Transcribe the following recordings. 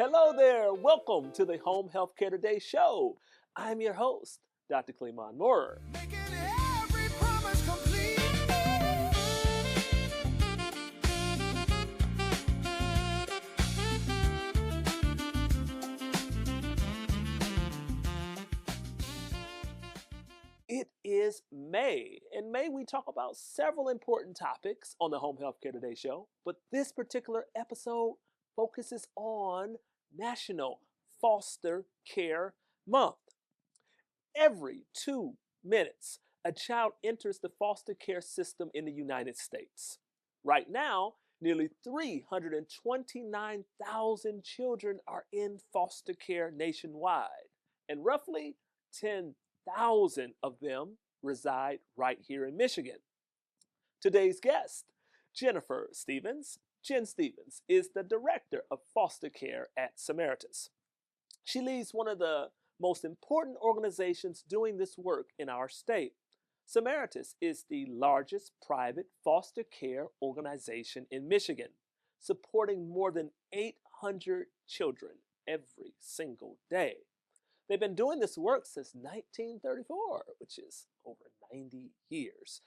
Hello there. Welcome to the Home Healthcare Today show. I'm your host, Dr. Cleamon Moorer. Making every promise complete. It is May. In May, we talk about several important topics on the Home Healthcare Today show, but this particular episode focuses on National Foster Care Month. Every 2 minutes, a child enters the foster care system in the United States. Right now, nearly 329,000 children are in foster care nationwide, and roughly 10,000 of them reside right here in Michigan. Today's guest, Jennifer Stevens. Jen Stevens is the director of foster care at Samaritas. She leads one of the most important organizations doing this work in our state. Samaritas is the largest private foster care organization in Michigan, supporting more than 800 children every single day. They've been doing this work since 1934, which is over 90 years.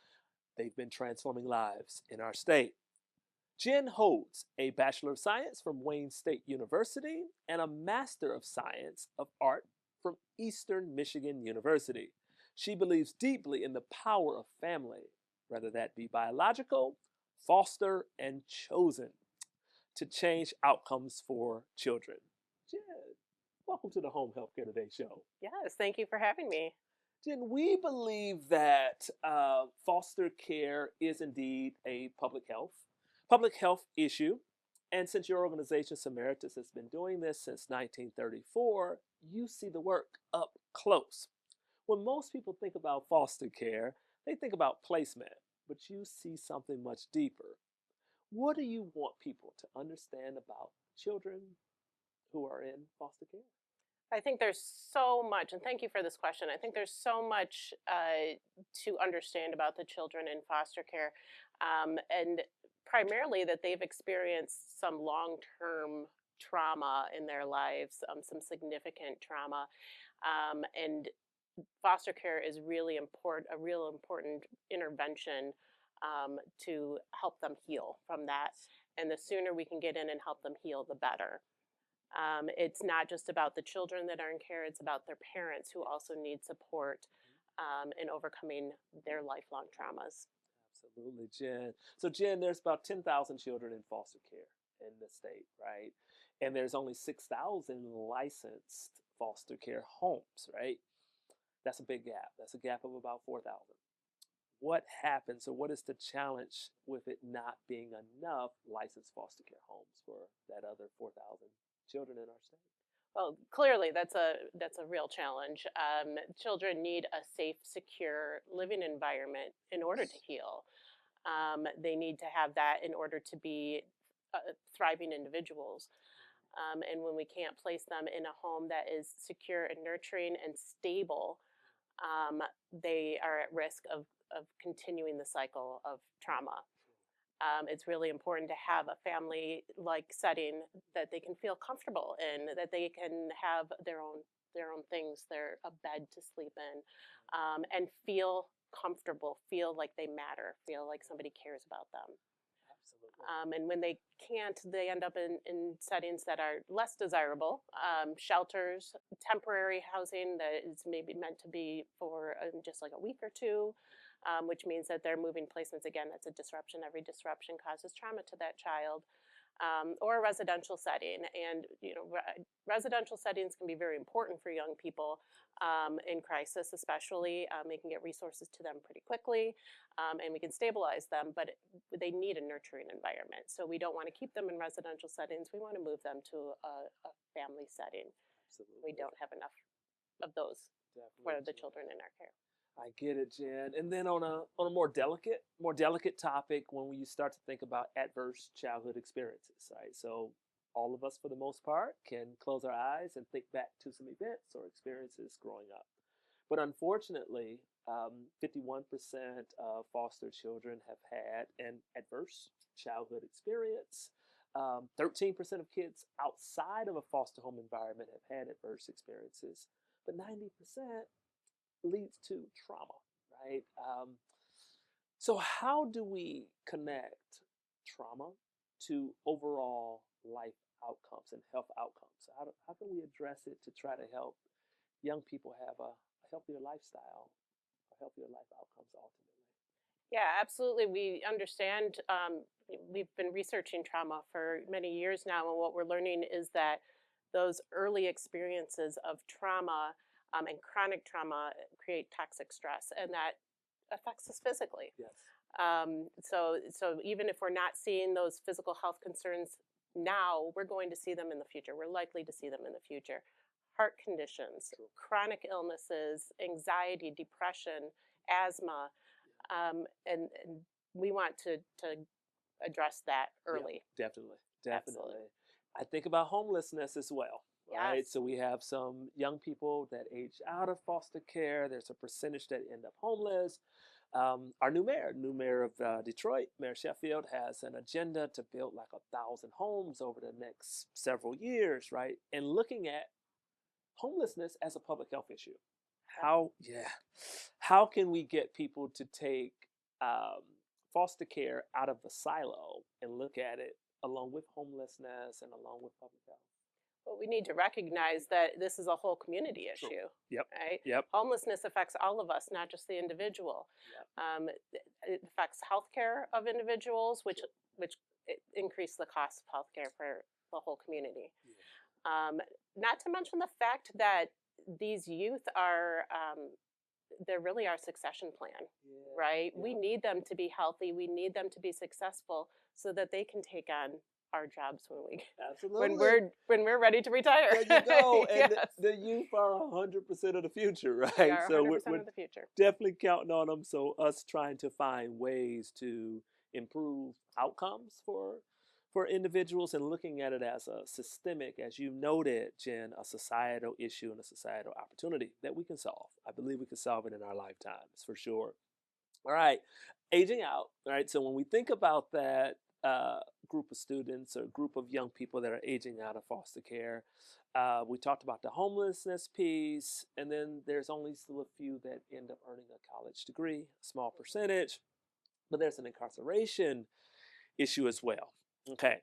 They've been transforming lives in our state. Jen holds a Bachelor of Science from Wayne State University and a Master of Science of Art from Eastern Michigan University. She believes deeply in the power of family, whether that be biological, foster, and chosen, to change outcomes for children. Jen, welcome to the Home Healthcare Today show. Yes, thank you for having me. Jen, we believe that foster care is indeed a public health issue. And since your organization, Samaritas, has been doing this since 1934, you see the work up close. When most people think about foster care, they think about placement, but you see something much deeper. What do you want people to understand about children who are in foster care? I think there's so much, and thank you for this question. I think there's so much to understand about the children in foster care, and primarily that they've experienced some long-term trauma in their lives, some significant trauma, and foster care is really important, a real important intervention to help them heal from that. And the sooner we can get in and help them heal, the better. It's not just about the children that are in care, it's about their parents who also need support in overcoming their lifelong traumas. Absolutely, Jen. So, Jen, there's about 10,000 children in foster care in the state, right? And there's only 6,000 licensed foster care homes, right? That's a big gap. That's a gap of about 4,000. What happens, or what is the challenge with it not being enough licensed foster care homes for that other 4,000 children in our state? Well, clearly that's a real challenge. Children need a safe, secure living environment in order to heal. They need to have that in order to be thriving individuals. And when we can't place them in a home that is secure and nurturing and stable, they are at risk of continuing the cycle of trauma. It's really important to have a family-like setting that they can feel comfortable in, that they can have their own things, a bed to sleep in, and feel comfortable, feel like they matter, feel like somebody cares about them. Absolutely. And when they can't, they end up in settings that are less desirable, shelters, temporary housing that is maybe meant to be for just like a week or two, which means that they're moving placements again. That's a disruption. Every disruption causes trauma to that child. Or a residential setting. And residential settings can be very important for young people in crisis, especially. We can get resources to them pretty quickly, and we can stabilize them, but they need a nurturing environment. So we don't want to keep them in residential settings. We want to move them to a family setting. Absolutely. We don't have enough of those for the children in our care. I get it, Jen. And then on a more delicate topic, when you start to think about adverse childhood experiences, right? So all of us, for the most part, can close our eyes and think back to some events or experiences growing up. But unfortunately, 51% of foster children have had an adverse childhood experience. 13% of kids outside of a foster home environment have had adverse experiences, but 90% leads to trauma, right? So, how do we connect trauma to overall life outcomes and health outcomes? How can we address it to try to help young people have a healthier lifestyle, or healthier life outcomes ultimately? Yeah, absolutely. We understand, we've been researching trauma for many years now, and what we're learning is that those early experiences of trauma and chronic trauma create toxic stress, and that affects us physically. Yes. So even if we're not seeing those physical health concerns now, we're going to see them in the future. We're likely to see them in the future. Heart conditions, True. chronic illnesses, anxiety, depression, asthma, and we want to address that early. Yeah, definitely, Absolutely. definitely. I think about homelessness as well, right? Yes. So we have some young people that age out of foster care. There's a percentage that end up homeless. Our new mayor of Detroit, Mayor Sheffield, has an agenda to build like 1,000 homes over the next several years, right? And looking at homelessness as a public health issue. How can we get people to take um, foster care out of the silo and look at it along with homelessness and along with public health? But we need to recognize that this is a whole community True. issue, Yep. right? Yep. Homelessness affects all of us, not just the individual. Yep. It affects healthcare of individuals, which Sure. which increase the cost of healthcare for the whole community. Yeah. Not to mention the fact that these youth are they're really our succession plan, Yeah. right? Yeah. We need them to be healthy. We need them to be successful so that they can take on our jobs Absolutely. when we're ready to retire. There you go. And Yes. the youth are 100% of the future, right? They are So 100% we're of the future. definitely counting on them. So us trying to find ways to improve outcomes for individuals and looking at it as a systemic, as you noted, Jen, a societal issue and a societal opportunity that we can solve. I believe we can solve it in our lifetimes for sure. All right, aging out. All right, so when we think about that group of students or group of young people that are aging out of foster care, we talked about the homelessness piece, and then there's only still a few that end up earning a college degree, a small percentage, but there's an incarceration issue as well. Okay,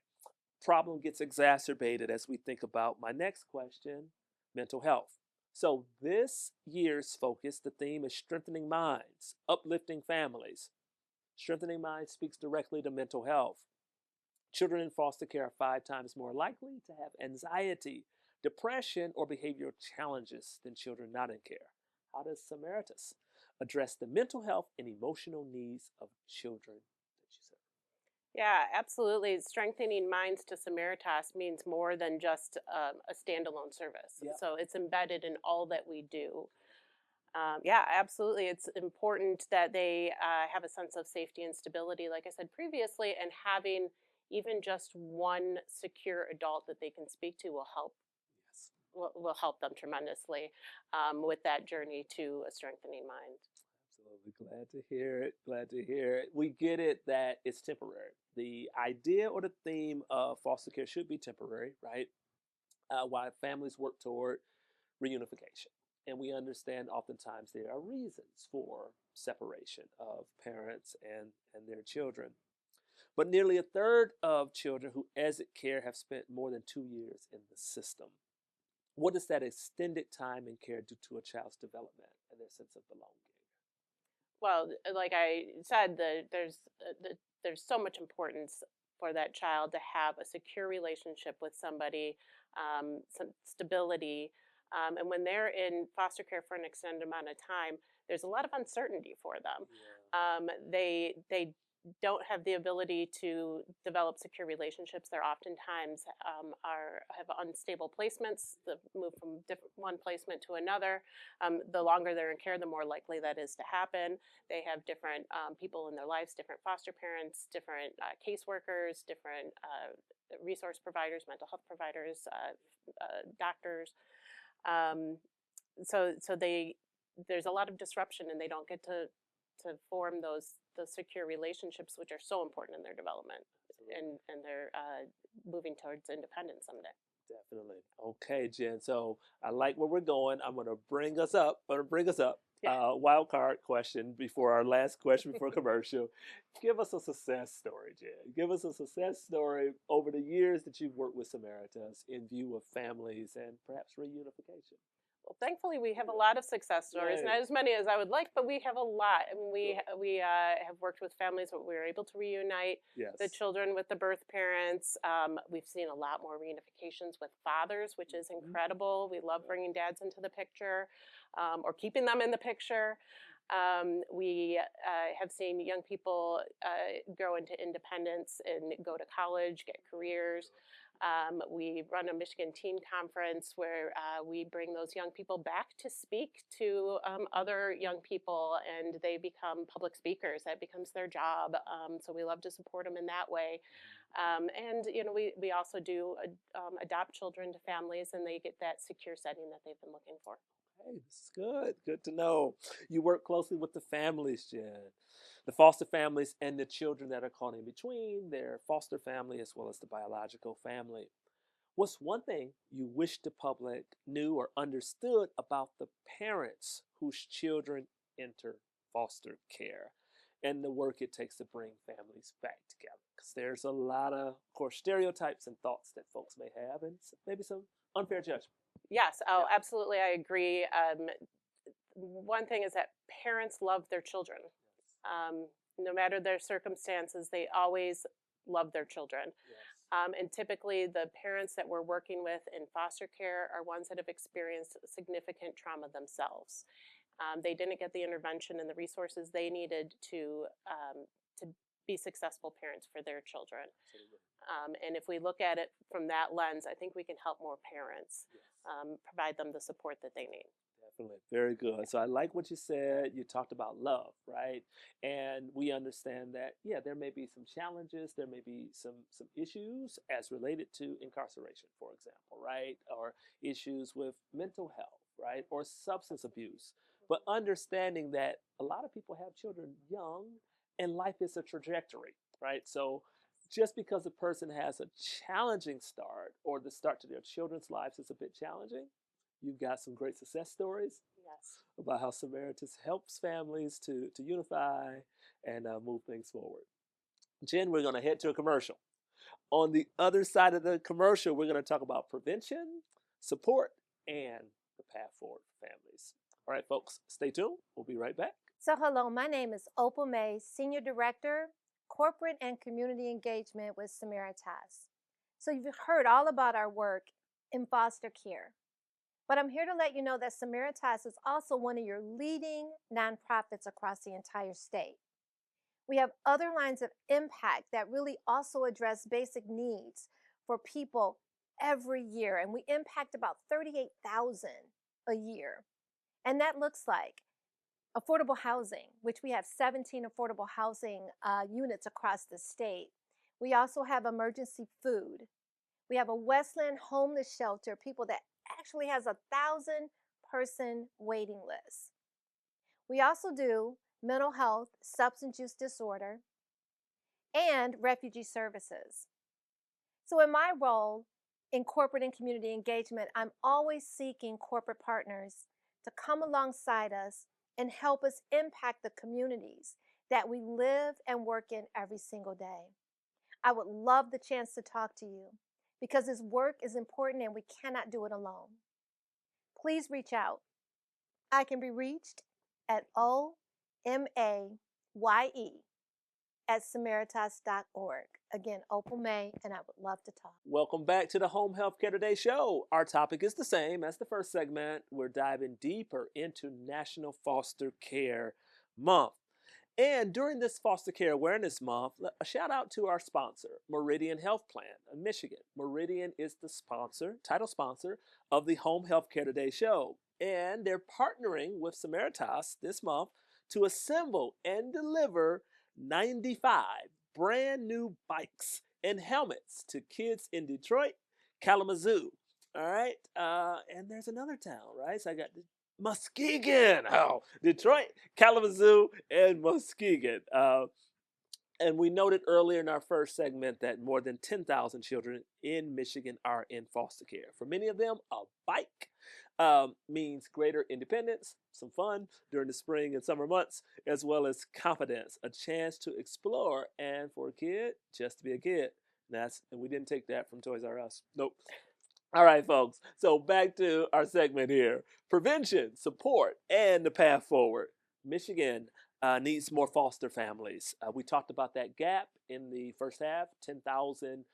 problem gets exacerbated as we think about my next question, mental health. So this year's focus, the theme is strengthening minds, uplifting families. Strengthening minds speaks directly to mental health. Children in foster care are 5 times more likely to have anxiety, depression, or behavioral challenges than children not in care. How does Samaritas address the mental health and emotional needs of children that you serve? Yeah, absolutely. Strengthening Minds to Samaritas means more than just a standalone service. Yeah. So it's embedded in all that we do. Yeah, absolutely. It's important that they have a sense of safety and stability, like I said previously, and having even just one secure adult that they can speak to will help. Yes. Will help them tremendously with that journey to a strengthening mind. Absolutely. Glad to hear it. Glad to hear it. We get it that it's temporary. The idea or the theme of foster care should be temporary, right? While families work toward reunification. And we understand oftentimes there are reasons for separation of parents and their children. But nearly a third of children who exit care have spent more than 2 years in the system. What does that extended time in care do to a child's development and their sense of belonging? Well, like I said, there's so much importance for that child to have a secure relationship with somebody, some stability, and when they're in foster care for an extended amount of time, there's a lot of uncertainty for them. Yeah. They don't have the ability to develop secure relationships. They're oftentimes have unstable placements. The move from one placement to another. The longer they're in care, the more likely that is to happen. They have different people in their lives, different foster parents, different caseworkers, different resource providers, mental health providers, doctors. There's a lot of disruption, and they don't get to form those secure relationships, which are so important in their development. and they're moving towards independence someday. Definitely. Okay, Jen. So I like where we're going. I'm going to bring us up. Yeah. Wild card question before our last question before commercial. Give us a success story, Jen. Give us a success story over the years that you've worked with Samaritas in view of families and perhaps reunification. Well, thankfully, we have a lot of success stories. Right. Not as many as I would like, but we have a lot. I mean, we have worked with families where we were able to reunite Yes. the children with the birth parents. We've seen a lot more reunifications with fathers, which is incredible. We love bringing dads into the picture, or keeping them in the picture. We have seen young people grow into independence and go to college, get careers. We run a Michigan Teen Conference where we bring those young people back to speak to other young people, and they become public speakers. That becomes their job. So we love to support them in that way. And we also do adopt children to families, and they get that secure setting that they've been looking for. Hey, this is good. Good to know. You work closely with the families, Jen. The foster families and the children that are caught in between their foster family as well as the biological family. What's one thing you wish the public knew or understood about the parents whose children enter foster care and the work it takes to bring families back together? Because there's a lot of course, stereotypes and thoughts that folks may have, and maybe some unfair judgment. Yes, oh, Yeah. absolutely, I agree. One thing is that parents love their children. No matter their circumstances, they always love their children. Yes. And typically, the parents that we're working with in foster care are ones that have experienced significant trauma themselves. They didn't get the intervention and the resources they needed to be successful parents for their children. And if we look at it from that lens, I think we can help more parents, provide them the support that they need. Definitely. Very good. So I like what you said. You talked about love, right? And we understand that, yeah, there may be some challenges, there may be some issues as related to incarceration, for example, right? Or issues with mental health, right? Or substance abuse. But understanding that a lot of people have children young and life is a trajectory, right? So just because a person has a challenging start or the start to their children's lives is a bit challenging, you've got some great success stories Yes. about how Samaritas helps families to unify and move things forward. Jen, we're going to head to a commercial. On the other side of the commercial, we're going to talk about prevention, support, and the path forward for families. All right, folks, stay tuned. We'll be right back. So hello, my name is Opal May, Senior Director, Corporate and Community Engagement with Samaritas. So you've heard all about our work in foster care. But I'm here to let you know that Samaritas is also one of your leading nonprofits across the entire state. We have other lines of impact that really also address basic needs for people every year, and we impact about 38,000 a year. And that looks like affordable housing, which we have 17 affordable housing units across the state. We also have emergency food. We have a Westland homeless shelter, people that actually has 1,000-person waiting list. We also do mental health, substance use disorder, and refugee services. So in my role in corporate and community engagement, I'm always seeking corporate partners to come alongside us and help us impact the communities that we live and work in every single day. I would love the chance to talk to you because this work is important and we cannot do it alone. Please reach out. I can be reached at omaye@samaritas.org. Again, Opal May, and I would love to talk. Welcome back to the Home Health Care Today show. Our topic is the same as the first segment. We're diving deeper into National Foster Care Month. And during this Foster Care Awareness Month, a shout out to our sponsor, Meridian Health Plan of Michigan. Meridian is the title sponsor of the Home Health Care Today show. And they're partnering with Samaritas this month to assemble and deliver 95 brand new bikes and helmets to kids in Detroit, Kalamazoo. All right. And there's another town, right? So I got Muskegon. Oh, Detroit, Kalamazoo, and Muskegon. And we noted earlier in our first segment that more than 10,000 children in Michigan are in foster care. For many of them, a bike means greater independence, some fun during the spring and summer months, as well as confidence, a chance to explore, and for a kid, just to be a kid. And we didn't take that from Toys R Us. Nope. All right, folks. So back to our segment here: prevention, support, and the path forward. Michigan needs more foster families. We talked about that gap in the first half: 10,000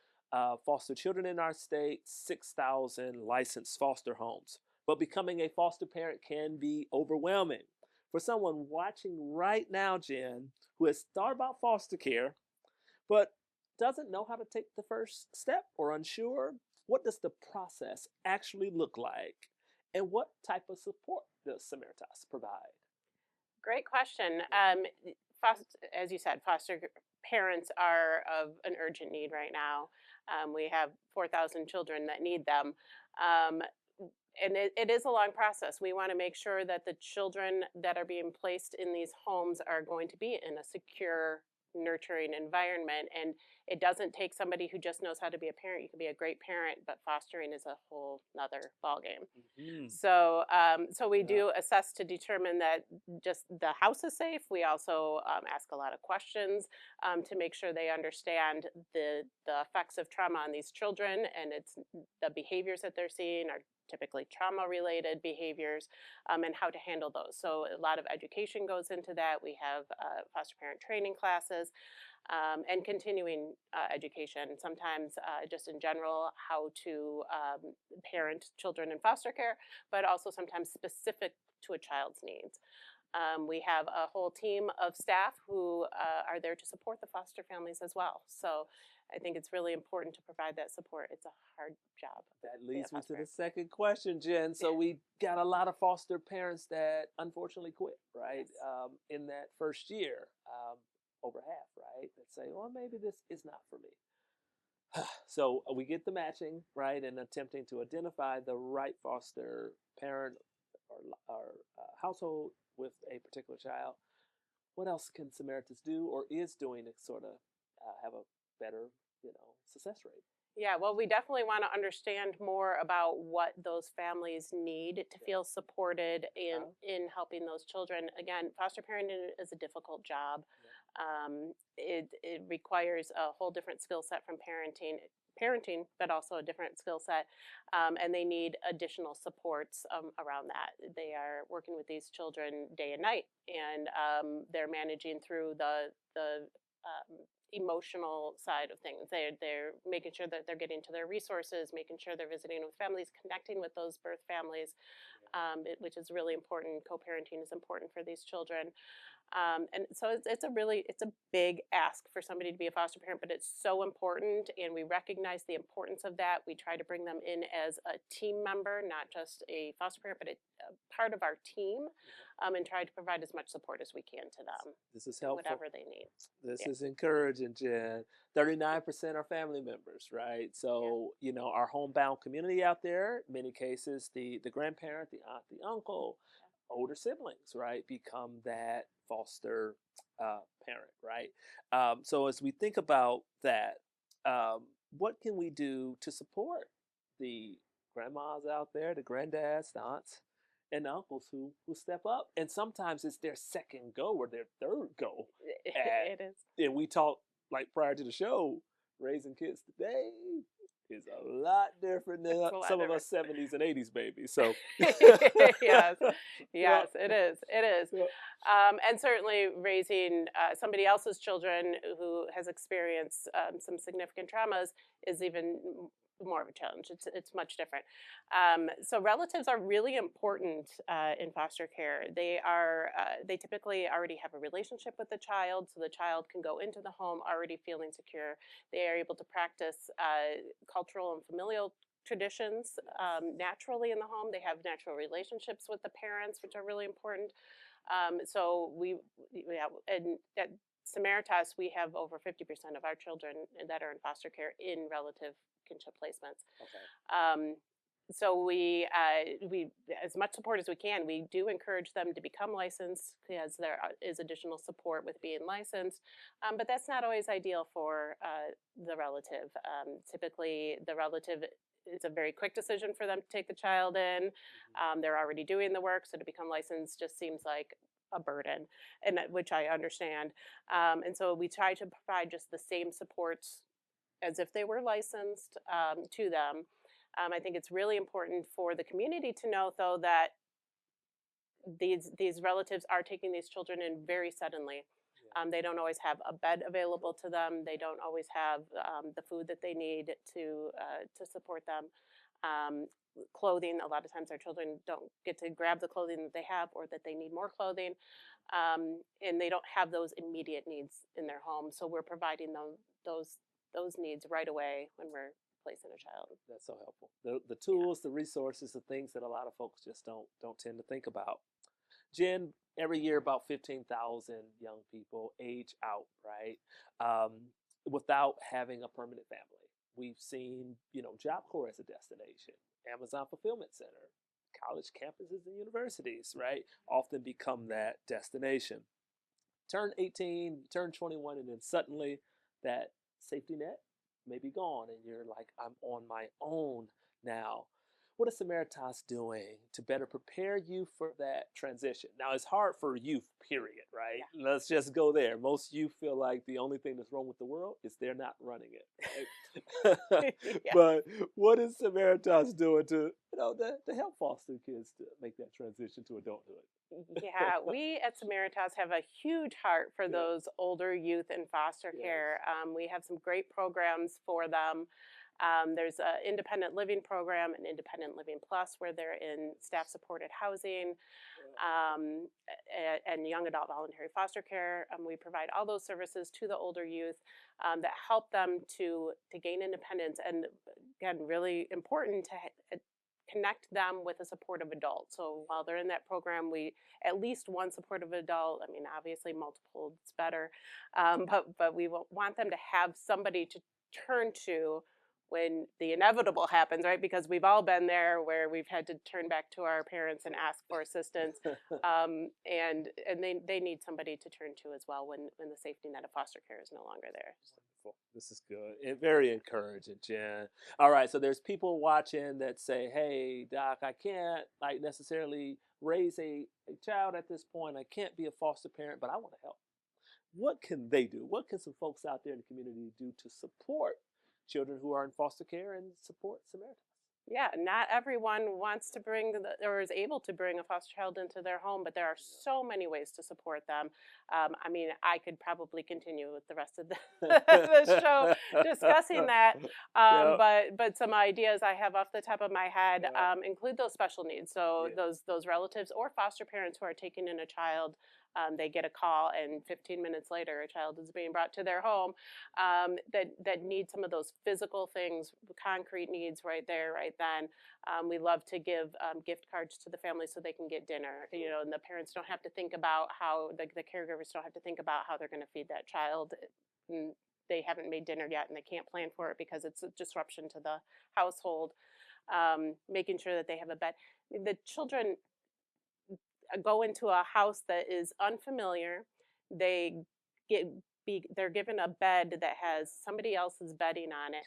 foster children in our state, 6,000 licensed foster homes. But becoming a foster parent can be overwhelming. For someone watching right now, Jen, who has thought about foster care, but doesn't know how to take the first step or unsure, what does the process actually look like? And what type of support does Samaritas provide? Great question. As you said, foster parents are of an urgent need right now. We have 4,000 children that need them. And it is a long process. We want to make sure that the children that are being placed in these homes are going to be in a secure, nurturing environment. And it doesn't take somebody who just knows how to be a parent. You can be a great parent, but fostering is a whole nother ballgame. Mm-hmm. So we do assess to determine that just the house is safe. We also ask a lot of questions to make sure they understand the effects of trauma on these children, and it's the behaviors that they're seeing are typically trauma-related behaviors, and how to handle those. So a lot of education goes into that. We have foster parent training classes, and continuing education, sometimes just in general, how to parent children in foster care, but also sometimes specific to a child's needs. We have a whole team of staff who are there to support the foster families as well. So I think it's really important to provide that support. It's a hard job. That leads me to the second question, Jen. So we got a lot of foster parents that unfortunately quit, right? Yes. In that first year, over half, right? That say, well, maybe this is not for me. So we get the matching, right, and attempting to identify the right foster parent or household with a particular child. What else can Samaritas do or is doing to sort of have a better, success rate? Yeah, well, we definitely want to understand more about what those families need to feel supported in helping those children. Again, foster parenting is a difficult job. It requires a whole different skill set from parenting, but also a different skill set, and they need additional supports around that. They are working with these children day and night, and they're managing through the emotional side of things. They're making sure that they're getting to their resources, making sure they're visiting with families, connecting with those birth families, which is really important. Co-parenting is important for these children. And so it's a big ask for somebody to be a foster parent, but it's so important, and we recognize the importance of that. We try to bring them in as a team member, not just a foster parent, but a part of our team, and try to provide as much support as we can to them. This is helpful. Whatever they need. This is encouraging, Jen. 39% are family members, right? So, our homebound community out there, in many cases, the grandparent, the aunt, the uncle, older siblings, right, become that foster parent, right? So as we think about that, what can we do to support the grandmas out there, the granddads, the aunts, and the uncles who step up? And sometimes it's their second go or their third go. It is. And we talked, like prior to the show, raising kids today is a lot different than some of us 70s and 80s babies. So yes, it is. And certainly raising somebody else's children who has experienced some significant traumas is even more of a challenge. It's much different. So relatives are really important in foster care. They typically already have a relationship with the child, so the child can go into the home already feeling secure. They are able to practice cultural and familial traditions naturally in the home. They have natural relationships with the parents, which are really important. So and at Samaritas, we have over 50% of our children that are in foster care in relative kinship placements. Okay. So we as much support as we can. We do encourage them to become licensed because there is additional support with being licensed, but that's not always ideal for the relative. Typically, the relative, it's a very quick decision for them to take the child in. They're already doing the work, so to become licensed just seems like a burden, and which I understand. And so we try to provide just the same supports as if they were licensed to them. I think it's really important for the community to know, though, that these relatives are taking these children in very suddenly. They don't always have a bed available to them. They don't always have the food that they need to support them. Clothing. A lot of times, our children don't get to grab the clothing that they have, or that they need more clothing, and they don't have those immediate needs in their home. So we're providing them those needs right away when we're placing a child. That's so helpful. The tools, the resources, the things that a lot of folks just don't tend to think about. Jen, every year about 15,000 young people age out, right? Without having a permanent family. We've seen, Job Corps as a destination, Amazon Fulfillment Center, college campuses and universities, right? Often become that destination. Turn 18, turn 21, and then suddenly that safety net may be gone, and you're like, I'm on my own now. What is Samaritas doing to better prepare you for that transition? Now, it's hard for youth, period, right? Yeah. Let's just go there. Most youth feel like the only thing that's wrong with the world is they're not running it, right? Yeah. But what is Samaritas doing to, to help foster kids to make that transition to adulthood? Yeah, we at Samaritas have a huge heart for Yeah. those older youth in foster Yes. care. We have some great programs for them. There's an independent living program, an independent living plus, where they're in staff supported housing, and young adult voluntary foster care. We provide all those services to the older youth that help them to gain independence, and again, really important to connect them with a supportive adult. So while they're in that program, we at least one supportive adult. I mean, obviously multiple is better, but we want them to have somebody to turn to when the inevitable happens, right? Because we've all been there where we've had to turn back to our parents and ask for assistance, and they need somebody to turn to as well when the safety net of foster care is no longer there. Wonderful. This is good. Very encouraging, Jen. All right, so there's people watching that say, hey, Doc, I can't necessarily raise a child at this point. I can't be a foster parent, but I want to help. What can they do? What can some folks out there in the community do to support children who are in foster care and support Samaritas? Yeah, not everyone wants to bring or is able to bring a foster child into their home, but there are so many ways to support them. I mean, I could probably continue with the rest of the show discussing that, Yep. but some ideas I have off the top of my head include those special needs. So Yeah. those relatives or foster parents who are taking in a child. They get a call, and 15 minutes later, a child is being brought to their home that need some of those physical things, concrete needs right there, right then. We love to give gift cards to the family so they can get dinner, and the parents don't have to think about how, the caregivers don't have to think about how they're going to feed that child. And they haven't made dinner yet, and they can't plan for it because it's a disruption to the household. Making sure that they have a bed. The children go into a house that is unfamiliar. They they're given a bed that has somebody else's bedding on it.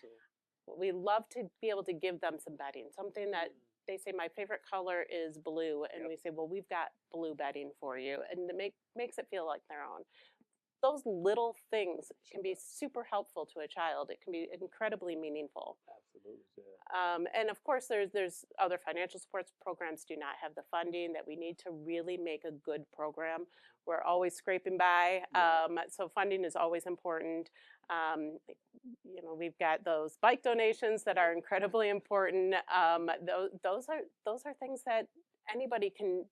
We love to be able to give them some bedding, something that they say my favorite color is blue, and we say, well, we've got blue bedding for you, and it makes it feel like their own. Those little things can be super helpful to a child. It can be incredibly meaningful. Absolutely. Yeah. And of course, there's other financial supports programs do not have the funding that we need to really make a good program. We're always scraping by, so funding is always important. We've got those bike donations that are incredibly important. Those are things that anybody can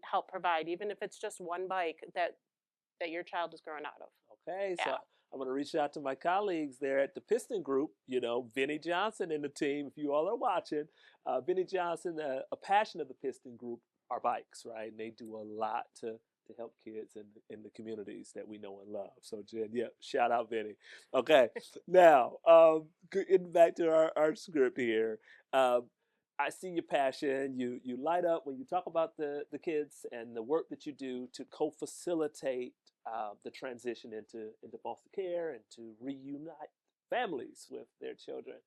help provide, even if it's just one bike that your child is growing out of. Okay, so Yeah. I'm going to reach out to my colleagues there at the Piston Group, Vinny Johnson and the team, if you all are watching. Vinny Johnson, a passion of the Piston Group are bikes, right? And they do a lot to help kids in the communities that we know and love. So, Jen, shout out Vinny. Okay, now, getting back to our script here. I see your passion. You light up when you talk about the kids and the work that you do to co-facilitate the transition into foster care and to reunite families with their children.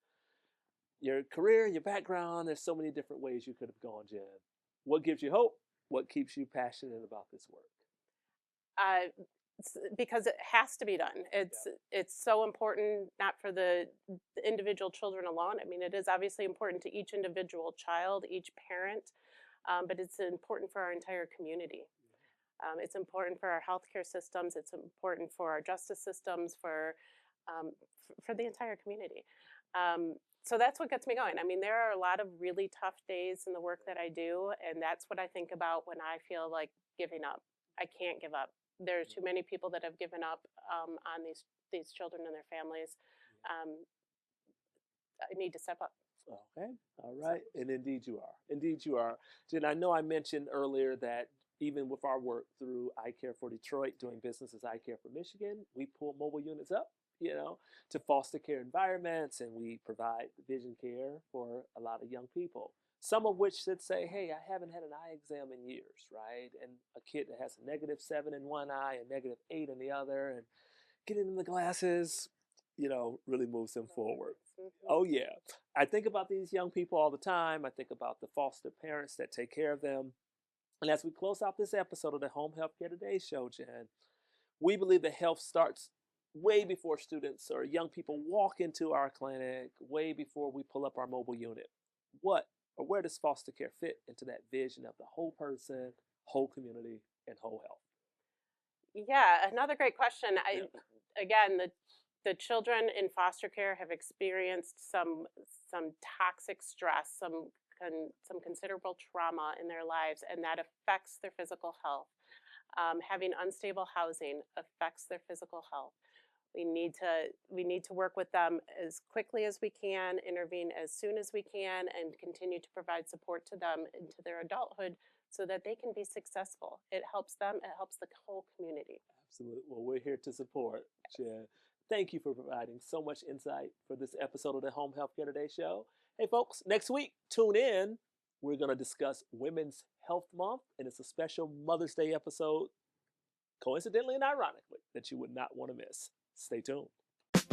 Your career, your background, there's so many different ways you could have gone, Jen. What gives you hope? What keeps you passionate about this work? Because it has to be done. It's so important, not for the individual children alone. I mean, it is obviously important to each individual child, each parent, but it's important for our entire community. It's important for our healthcare systems. It's important for our justice systems, for the entire community. So that's what gets me going. I mean, there are a lot of really tough days in the work that I do, and that's what I think about when I feel like giving up. I can't give up. There are too many people that have given up on these children and their families. I need to step up. Okay, all right, and indeed you are. Indeed you are. Jen, I know I mentioned earlier that even with our work through I Care for Detroit, doing business as I Care for Michigan, we pull mobile units up, to foster care environments, and we provide vision care for a lot of young people. Some of which should say, hey, I haven't had an eye exam in years, right? And a kid that has a -7 in one eye and -8 in the other, and getting them the glasses, really moves them forward. Oh, yeah. I think about these young people all the time. I think about the foster parents that take care of them. And as we close out this episode of the Home Healthcare Today show, Jen, we believe that health starts way before students or young people walk into our clinic, way before we pull up our mobile unit. Where does foster care fit into that vision of the whole person, whole community, and whole health? Yeah, another great question. Again, the children in foster care have experienced some toxic stress, some considerable trauma in their lives, and that affects their physical health. Having unstable housing affects their physical health. We need to work with them as quickly as we can, intervene as soon as we can, and continue to provide support to them into their adulthood so that they can be successful. It helps them, it helps the whole community. Absolutely. Well, we're here to support, Jen. Thank you for providing so much insight for this episode of the Home Healthcare Today show. Hey, folks, next week, tune in. We're going to discuss Women's Health Month, and it's a special Mother's Day episode, coincidentally and ironically, that you would not want to miss. Stay tuned.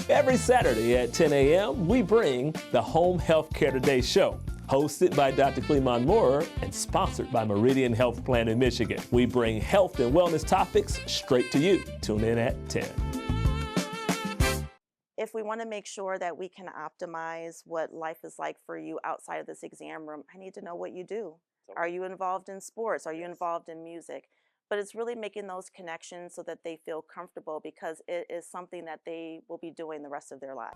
Every Saturday at 10 a.m., we bring the Home Healthcare Today show, hosted by Dr. Cleamon Moorer and sponsored by Meridian Health Plan in Michigan. We bring health and wellness topics straight to you. Tune in at 10. If we want to make sure that we can optimize what life is like for you outside of this exam room, I need to know what you do. Are you involved in sports? Are you involved in music? But it's really making those connections so that they feel comfortable, because it is something that they will be doing the rest of their life.